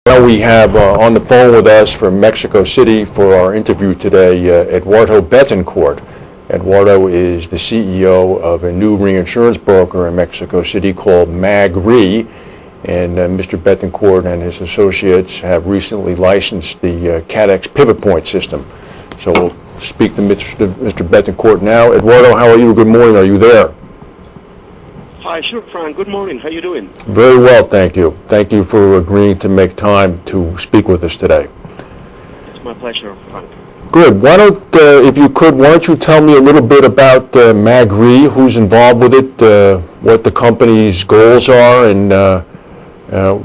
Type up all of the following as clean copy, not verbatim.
Now we have on the phone with us from Mexico City for our interview today, Eduardo Betancourt. Eduardo is the CEO of a new reinsurance broker in Mexico City called MAG Re, and Mr. Betancourt and his associates have recently licensed the CATEX pivot point system. So we'll speak to Mr. Betancourt now. Eduardo, how are you? Good morning. Are you there? Hi, sure, Frank. Good morning. How you doing? Very well, thank you. Thank you for agreeing to make time to speak with us today. It's my pleasure, Frank. Good. Why don't, if you could, why don't you tell me a little bit about MAG Re, who's involved with it, what the company's goals are, and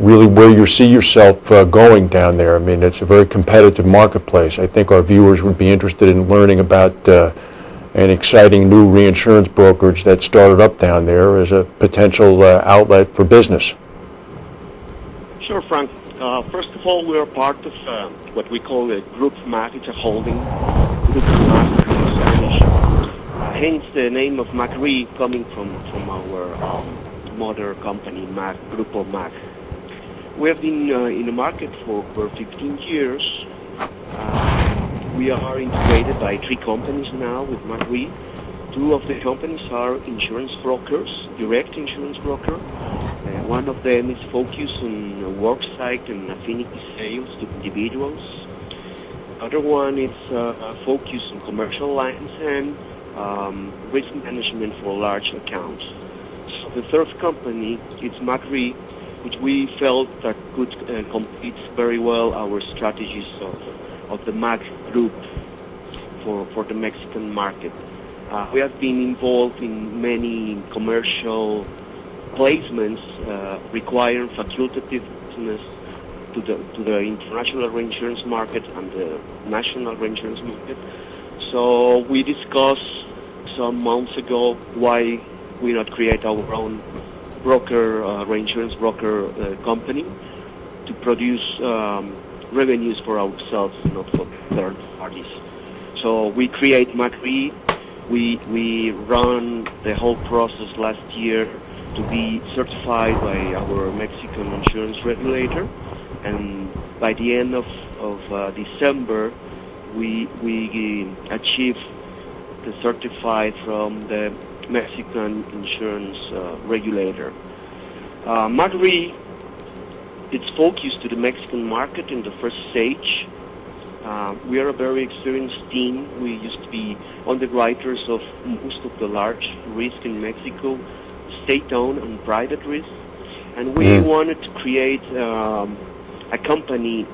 really where you see yourself going down there. I mean, it's a very competitive marketplace. I think our viewers would be interested in learning about an exciting new reinsurance brokerage that started up down there as a potential outlet for business. Sure, Frank. First of all, we are part of what we call a Group MAG. It's a holding. Group MAG in Spanish. Hence the name of MAG Re coming from our mother company, MAG, Grupo MAG. We have been in the market for 15 years. We are integrated by 3 companies now with MAG Re. 2 of the companies are insurance brokers, direct insurance broker. One of them is focused on worksite and affinity sales to individuals. Other one is focused on commercial lines and risk management for large accounts. So the third company is MAG Re, which we felt that could complete very well our strategies of the MAG group for the Mexican market. We have been involved in many commercial placements requiring facultativeness to the international reinsurance market and the national reinsurance market. So we discussed some months ago why we not create our own broker, reinsurance broker company to produce revenues for ourselves, not for third parties. So we create MAG Re. We run the whole process last year to be certified by our Mexican insurance regulator, and by the end of December, we achieved the certified from the Mexican insurance regulator. MAG Re, it's focused to the Mexican market in the first stage. We are a very experienced team. We used to be underwriters of most of the large risk in Mexico, state-owned and private risk. And we wanted to create a company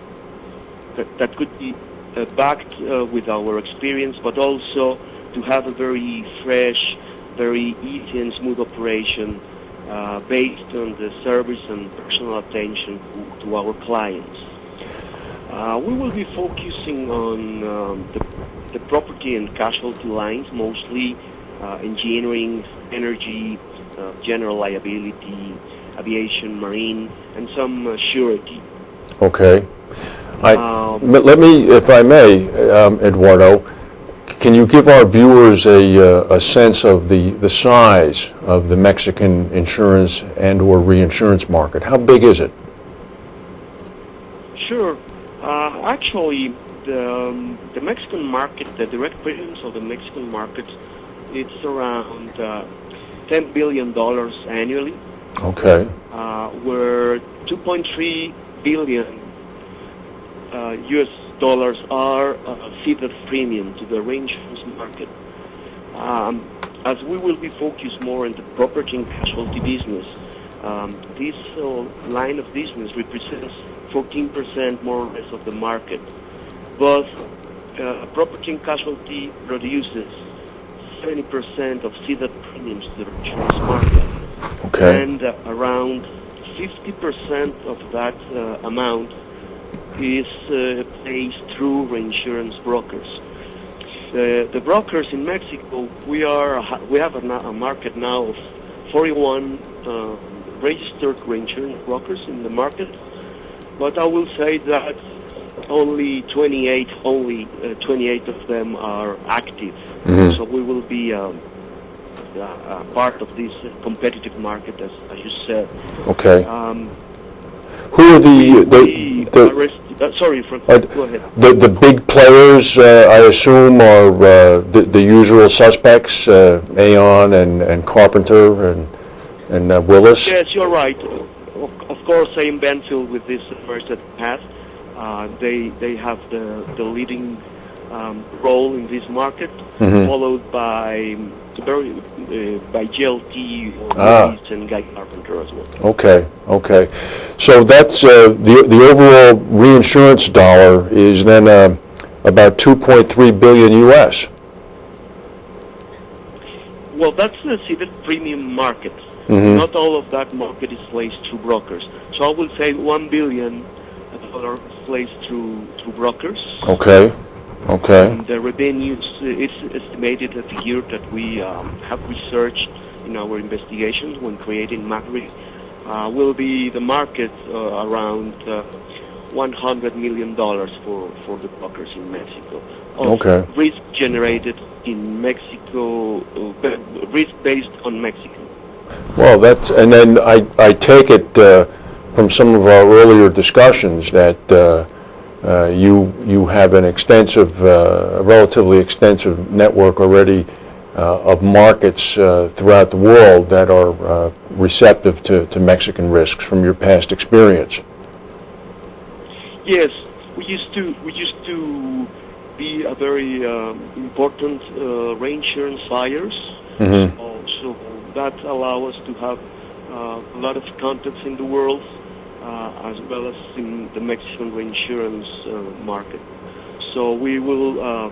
that could be backed with our experience, but also to have a very fresh, very easy and smooth operation based on the service and personal attention to our clients. We will be focusing on the property and casualty lines, mostly engineering, energy, general liability, aviation, marine, and some surety. Okay. Let me, if I may, Eduardo, can you give our viewers a sense of the size of the Mexican insurance and or reinsurance market? How big is it? Sure. Actually, the Mexican market, the direct premiums of the Mexican market, it's around $10 billion annually. Okay. Where 2.3 billion US dollars are ceded premium to the reinsurance market. As we will be focused more on the property and casualty business, this line of business represents 14% more or less of the market. But property and casualty produces 70% of ceded premiums to the reinsurance market. Okay. And around 50% of that amount is placed through reinsurance brokers. The brokers in Mexico, we have a market now of 41 registered reinsurance brokers in the market, but I will say that only 28 of them are active. Mm-hmm. So we will be part of this competitive market, as you said. Okay. Who are Sorry, Frank, go ahead. The big players, I assume, are the usual suspects, Aon and Carpenter and Willis? Yes, you're right. Of course, same Benfield with this first path. They have the leading role in this market, followed by GLT, Willis, and Guy Carpenter as well. Okay. So that's the overall reinsurance dollar is then about 2.3 billion US. Well, that's the ceded premium market. Not all of that market is placed through brokers. So I will say $1 billion is placed through brokers. Okay. And the revenues, it's estimated a figure that we have researched in our investigations when creating MAGRI, will be the market around $100 million for the brokers in Mexico. Risk generated in Mexico, risk based on Mexico. Well, and then I take it from some of our earlier discussions that you have an extensive, relatively extensive network already of markets throughout the world that are receptive to Mexican risks from your past experience. Yes, we used to be a very important reinsurance buyers. So that allows us to have a lot of contacts in the world, as well as in the Mexican reinsurance market. So we will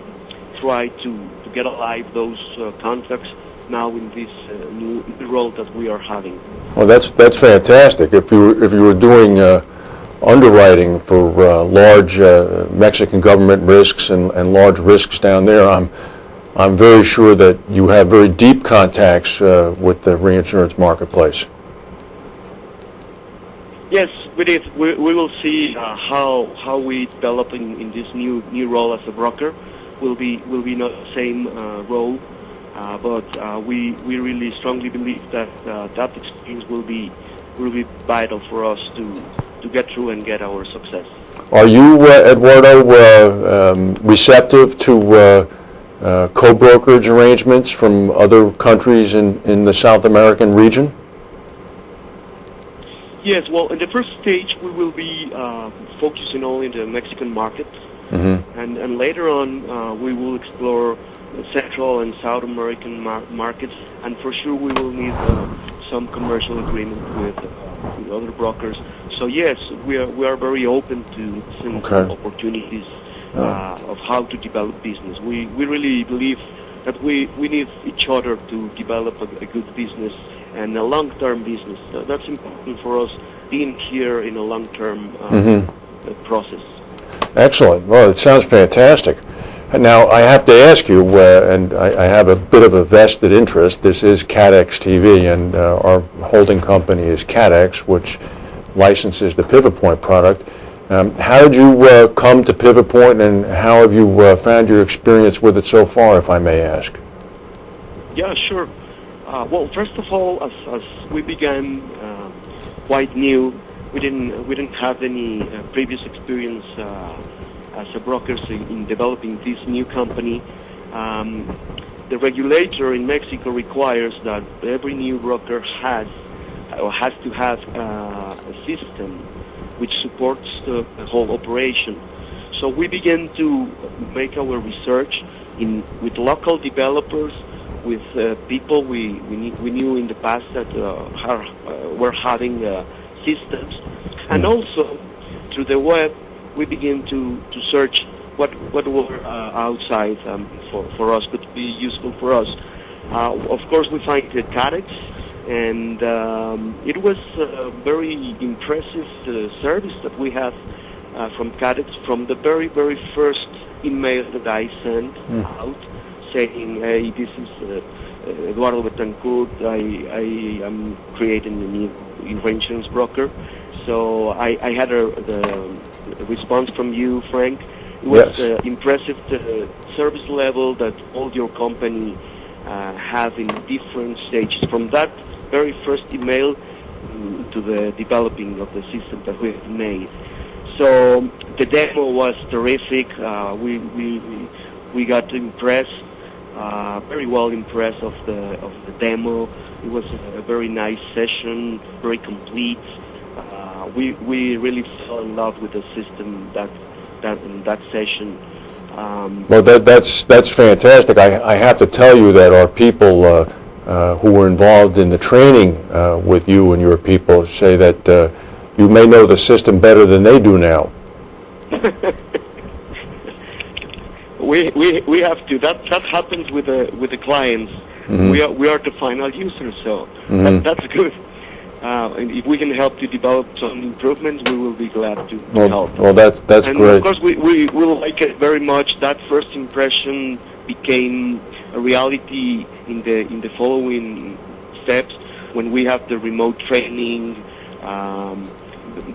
try to get alive those contacts now in this new role that we are having. Well, that's fantastic. If you were doing underwriting for large Mexican government risks and large risks down there, I'm very sure that you have very deep contacts with the reinsurance marketplace. Yes, we did. We will see how we develop in this new role as a broker. Will be not the same role, but we really strongly believe that that experience will be vital for us to get through and get our success. Are you, Eduardo, receptive to co-brokerage arrangements from other countries in the South American region? Yes, well, in the first stage, we will be focusing only in the Mexican market, and later on, we will explore the Central and South American markets, and for sure, we will need some commercial agreement with other brokers. So yes, we are very open to some opportunities of how to develop business. We really believe that we need each other to develop a good business and a long-term business. That's important for us being here in a long-term process. Excellent. Well, it sounds fantastic. Now, I have to ask you, and I have a bit of a vested interest. This is CATEX TV, and our holding company is CATEX, which licenses the Pivot Point product. How did you come to Pivot Point, and how have you found your experience with it so far, if I may ask? Yeah, sure. Well, first of all, as we began quite new, we didn't have any previous experience as a brokers in developing this new company. The regulator in Mexico requires that every new broker has to have a system which supports the whole operation. So we began to make our research with local developers, with people we knew in the past that were having systems, and also through the web we began to search what were outside for us could be useful for us. Of course, we find the CATEX, and it was a very impressive service that we have from CATEX from the very first email that I sent out, saying, hey, this is Eduardo Betancourt, I am creating a new insurance broker. So I had the response from you, Frank. It was impressive, the service level that all your company have in different stages, from that very first email to the developing of the system that we have made. So the demo was terrific. We got impressed, very well impressed of the demo. It was a very nice session, very complete. We really fell in love with the system in that session. Well, that's fantastic. I have to tell you that our people who were involved in the training with you and your people say that you may know the system better than they do now. We have to. That happens with the clients. Mm-hmm. We are the final users, so Mm-hmm. that's good. And if we can help to develop some improvements, we will be glad to help. Well, that's And great. of course, we will like it very much. That first impression became a reality in the following steps when we have the remote training,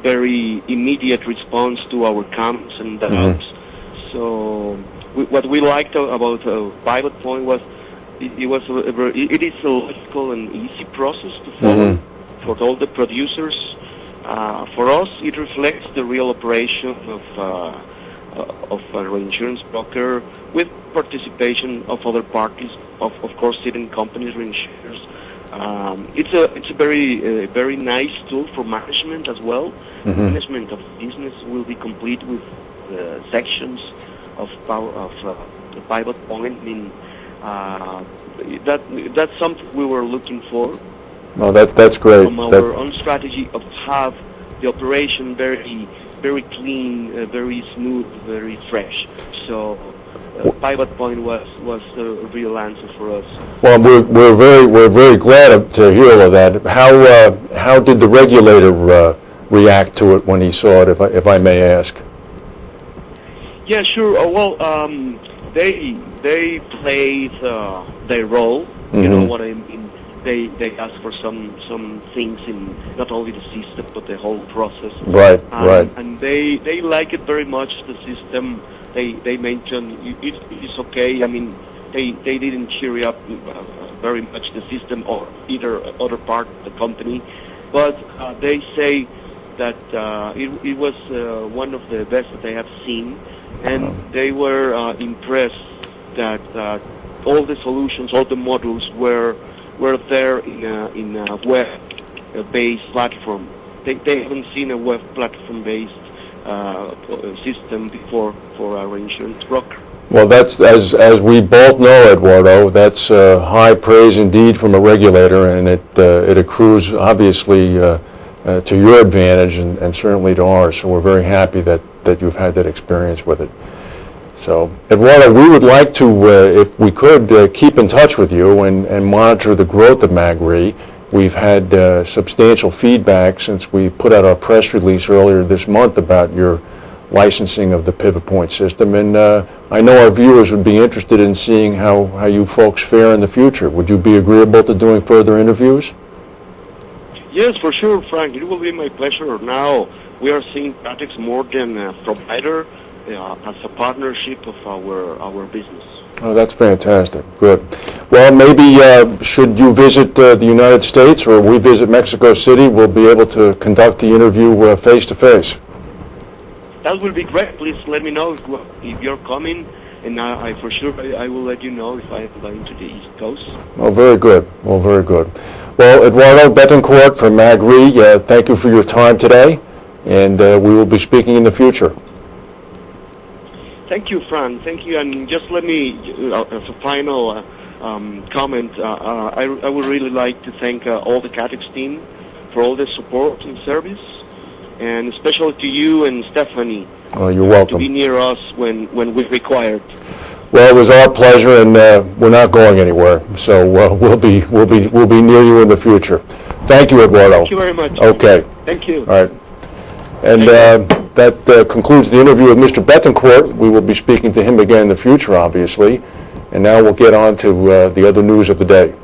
very immediate response to our comments and doubts. So what we liked about Pilot Point was it is a logical and easy process to follow for all the producers. For us, it reflects the real operation of a reinsurance broker with participation of other parties, of course, ceding companies, reinsurers. It's a very nice tool for management as well. Management of business will be complete with sections of the Pilot Point. I mean, that's something we were looking for. Well, that's great. From our own strategy of have the operation very clean, very smooth, very fresh. So Pilot Point was a real answer for us. Well, we're very glad to hear all of that. How did the regulator react to it when he saw it, if I may ask? Yeah, sure. They played their role. You know what I mean. They ask for some things in not only the system but the whole process. Right. And they like it very much. The system. They mentioned it's okay. I mean, they didn't cheer up very much the system or either other part of the company, but they say that it was one of the best that they have seen, and they were impressed that all the solutions, all the modules were there in a web-based platform. They haven't seen a web platform-based system before for our insurance broker. Well, that's as we both know, Eduardo. That's high praise indeed from a regulator, and it accrues obviously to your advantage and certainly to ours. So we're very happy that you've had that experience with it. So, Eduardo, we would like to, if we could, keep in touch with you and monitor the growth of MagRe. We've had substantial feedback since we put out our press release earlier this month about your licensing of the Pivot Point system, and I know our viewers would be interested in seeing how you folks fare in the future. Would you be agreeable to doing further interviews? Yes, for sure, Frank. It will be my pleasure. Now we are seeing CATEX more than a provider, as a partnership of our business. Oh, that's fantastic. Good. Well, maybe should you visit the United States or we visit Mexico City, we'll be able to conduct the interview face-to-face. That will be great. Please let me know if you're coming, and I for sure I will let you know if I'm going to the East Coast. Oh, very good. Well, very good. Well, Eduardo Betancourt from MagRe, thank you for your time today, and we will be speaking in the future. Thank you, Fran. Thank you. And just let me, as a final comment, I would really like to thank all the CATEX team for all the support and service, and especially to you and Stephanie. Oh, you're welcome. To be near us when we required. Well, it was our pleasure, and we're not going anywhere. So we'll be near you in the future. Thank you, Eduardo. Thank you very much. Okay. Thank you. All right. And that concludes the interview with Mr. Betancourt. We will be speaking to him again in the future, obviously. And now we'll get on to the other news of the day.